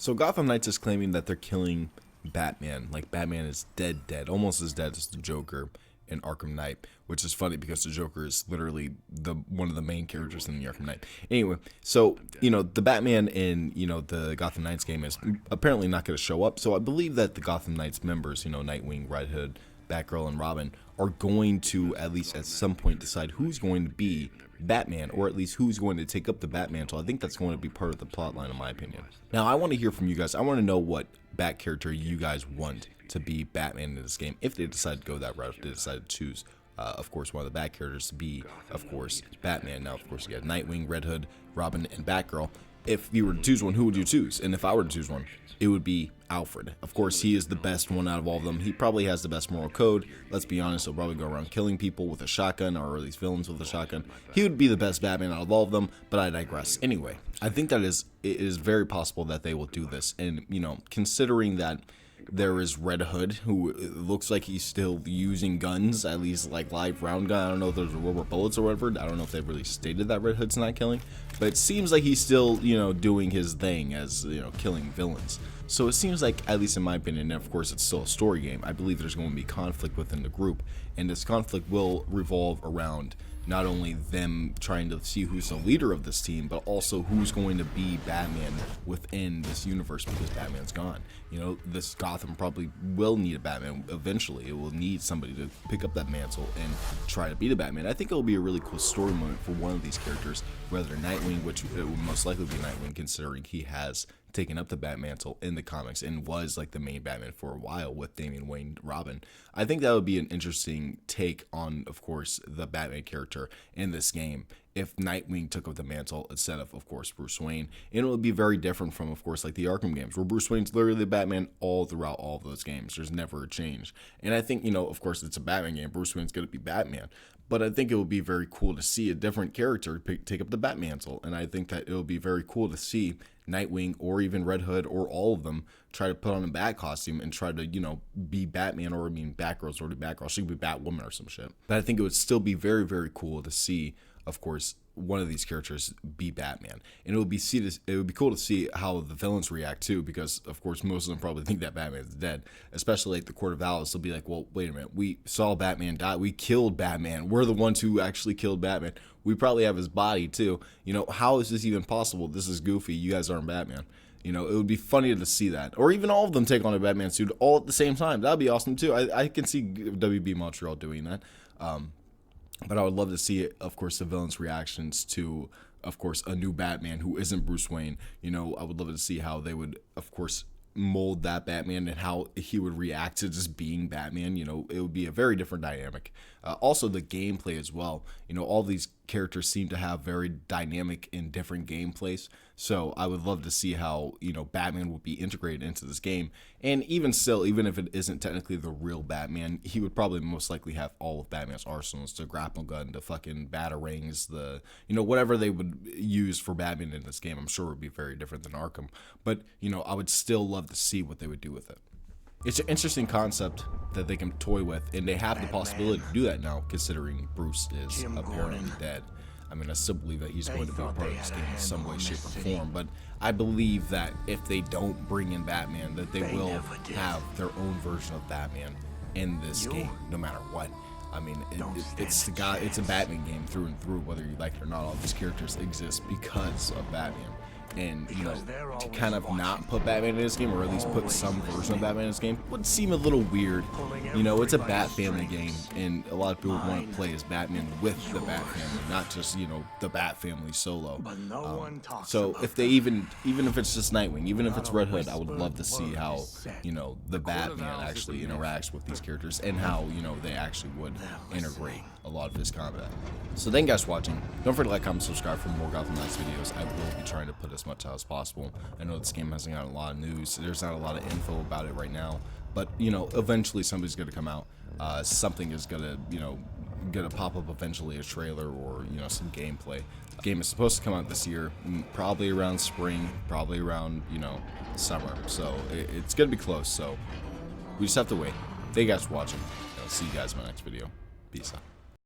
So Gotham Knights is claiming that they're killing Batman. Like, Batman is dead, almost as dead as the Joker in Arkham Knight, which is funny because the Joker is literally one of the main characters in the Arkham Knight. Anyway, so, the Batman in, the Gotham Knights game is apparently not going to show up. So I believe that the Gotham Knights members, Nightwing, Red Hood, Batgirl, and Robin, are going to, at least at some point, decide who's going to be Batman, or at least who's going to take up the Batmantle. I think that's going to be part of the plotline, in my opinion. Now, I want to hear from you guys. I want to know what Bat character you guys want to be Batman in this game, if they decide to go that route, if they decide to choose, of course, one of the Bat characters to be, of course, Batman. Now, of course, you got Nightwing, Red Hood, Robin, and Batgirl. If you were to choose one, who would you choose? And if I were to choose one, it would be Alfred. Of course, he is the best one out of all of them. He probably has the best moral code. Let's be honest, he'll probably go around killing people with a shotgun, or at least villains with a shotgun. He would be the best Batman out of all of them, but I digress. Anyway, I think that it is very possible that they will do this. And, considering that there is Red Hood, who looks like he's still using guns, at least like live round gun. I don't know if there's rubber bullets or whatever. I don't know if they've really stated that Red Hood's not killing, but it seems like he's still, doing his thing as, killing villains. So it seems like, at least in my opinion, and of course it's still a story game, I believe there's going to be conflict within the group, and this conflict will revolve around not only them trying to see who's the leader of this team, but also who's going to be Batman within this universe, because Batman's gone. This Gotham probably will need a Batman eventually. It will need somebody to pick up that mantle and try to be the Batman. I think it'll be a really cool story moment for one of these characters, whether Nightwing, which it will most likely be Nightwing, considering he has taken up the Batmantle in the comics and was like the main Batman for a while with Damian Wayne Robin. I think that would be an interesting take on, of course, the Batman character in this game if Nightwing took up the mantle instead of course, Bruce Wayne. And it would be very different from, of course, like the Arkham games, where Bruce Wayne's literally the Batman all throughout all of those games. There's never a change. And I think, of course, it's a Batman game. Bruce Wayne's going to be Batman. But I think it would be very cool to see a different character take up the Batmantle. And I think that it would be very cool to see Nightwing or even Red Hood or all of them try to put on a bat costume and try to, be Batman, or Batgirl's already Batgirl. She could be Batwoman or some shit. But I think it would still be very, very cool to see, of course, one of these characters be Batman. And it would be cool to see how the villains react too, because of course most of them probably think that Batman is dead, especially like the Court of Owls. They'll be like, well, wait a minute, we saw Batman die, we killed Batman, we're the ones who actually killed Batman, we probably have his body too, how is this even possible? This is goofy, you guys aren't Batman. It would be funny to see that, or even all of them take on a Batman suit all at the same time. That'd be awesome too. I can see WB Montreal doing that. But I would love to see, of course, the villains' reactions to, of course, a new Batman who isn't Bruce Wayne. I would love to see how they would, of course, mold that Batman and how he would react to just being Batman. It would be a very different dynamic. Also, the gameplay as well. All these characters seem to have very dynamic and different gameplays. So I would love to see how, Batman would be integrated into this game. And even still, even if it isn't technically the real Batman, he would probably most likely have all of Batman's arsenals, the grapple gun, the fucking batarangs, the, whatever they would use for Batman in this game, I'm sure would be very different than Arkham. But, I would still love to see what they would do with it. It's an interesting concept that they can toy with, and they have the possibility to do that now, considering Bruce is apparently dead. I mean, I still believe that he's going to be a part of this game in some way, shape, or form, but I believe that if they don't bring in Batman, that they will have their own version of Batman in this game, no matter what. I mean, it's a Batman game through and through, whether you like it or not. All these characters exist because of Batman. And, to kind of not put Batman in this game, or at least put some version of Batman in this game, would seem a little weird. It's a Batfamily game, and a lot of people want to play as Batman with the Batfamily, not just, the Batfamily solo. So if they even if it's just Nightwing, even if it's Red Hood, I would love to see how, the Batman actually interacts with these characters, and how, they actually would integrate a lot of his combat. So thank you guys for watching. Don't forget to like, comment, subscribe for more Gotham Knights videos. I will be trying to put as much out as possible. I know this game hasn't got a lot of news. There's not a lot of info about it right now. But, eventually somebody's going to come out. Something is going to pop up eventually, a trailer or, some gameplay. The game is supposed to come out this year, probably around spring, probably around, summer. So it's going to be close. So we just have to wait. Thank you guys for watching. I'll see you guys in my next video. Peace out.